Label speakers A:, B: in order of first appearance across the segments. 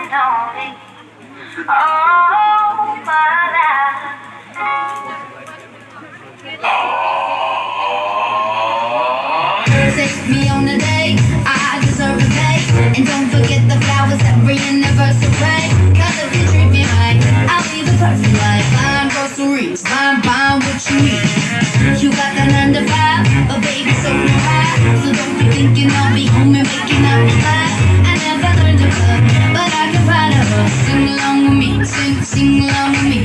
A: lonely. Oh, my life.
B: Take me on a date, I deserve a date. And don't forget the flowers every anniversary. Cause if you treat me right, I'll be the perfect wife. Buying groceries, buying what you need. You got that 9 to 5, but baby, so do I. So don't be thinking I'll be home and making up the life. I never learned to love, but I can find a hook. Sing along with me, sing along with me.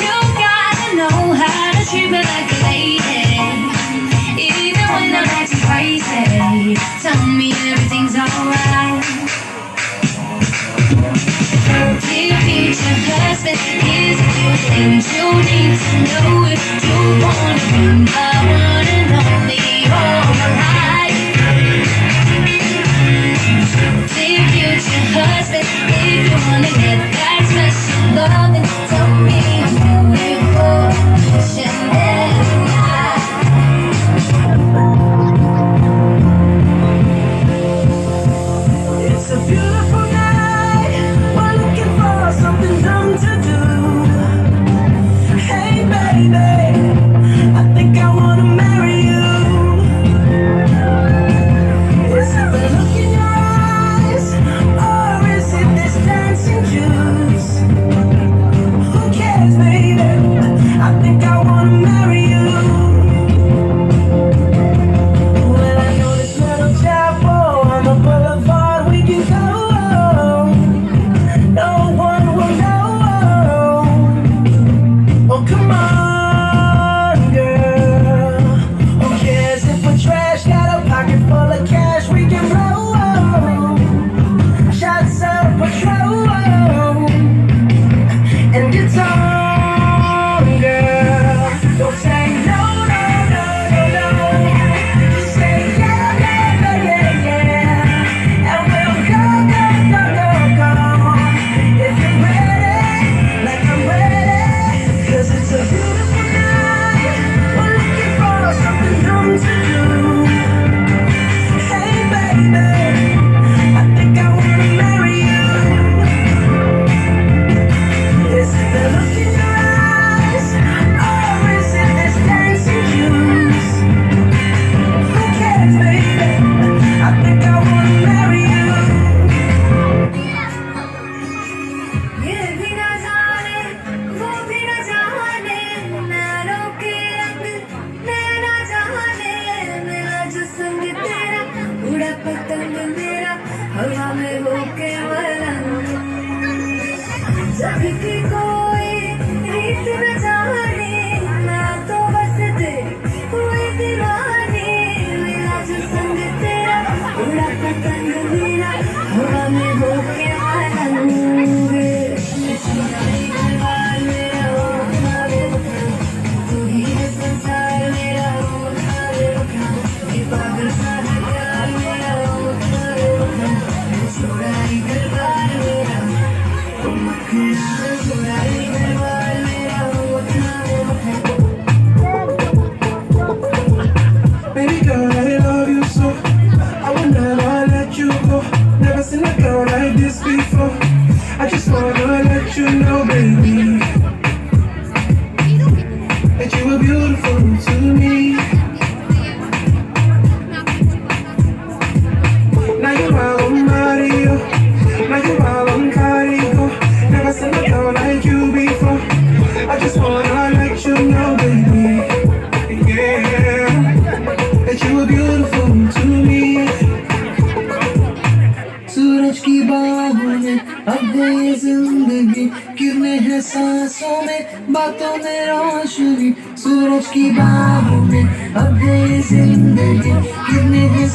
B: You gotta know how to treat me like a lady. Even when I'm acting crazy, tell me everything's alright. Dear future husband, here's a few things you need to know if you wanna be my one and only all my life. Dear future husband, if you wanna get that special loving, tell me I'm beautiful, Chanel.
C: It's a beautiful night. We're looking for something dumb to do. Hey baby, I think I wanna marry you. Is it the look in your eyes, or is it this dancing juice? Who cares, baby? I think I wanna marry you. Well, I know this little chapel on the boulevard we can go. No one will know. Oh, come on, girl. Who cares if we're trash? Got a pocket full of cash we can blow. Shots of Patrol, and it's on, girl. Don't say no, no, no, no, no. Just say yeah, yeah, yeah, yeah. And we'll go, go, go, go, go. If you're ready, like I'm ready. 'Cause it's a beautiful night. We're looking for something dumb to do. Hey baby, I think I wanna marry you. Is it the look in your eyes, or is it this dancing juice? Who cares, baby? I think I wanna marry you.
B: ये भी ना जाने, वो भी ना जाने, नैनों के रंग नैना जाने, मेरा जिस्म तेरा उड़ा पतंग मेरा हवा में होके मलंग। जब की कोई रीत न जाने, मैं तो बस तेरी हुई दीवानी, मेरा जिस्म तेरा उड़ा पतंग मेरा हवा में होके मलंग। तू ही है संसार मेरा, ये पागल सा है प्यार मेरा, छोड़ा ही घर बार मेरा, छोड़ा ही घर बार मेरा।
C: Baby girl, I love you so. I will never let you go. Never seen a girl like this before. I just wanna let you know, baby, that you were beautiful to me. Now you're all on Mario. Now you're all on Carico. Never seen a girl like you before. I just wanna let you know, baby, yeah, that you were beautiful to me. सूरज की बाहों में अब गई जिंदगी, किरणें हैं सांसों में, बातों में रोशनी। सूरज की बाहों में अब गई जिंदगी, किरणें हैं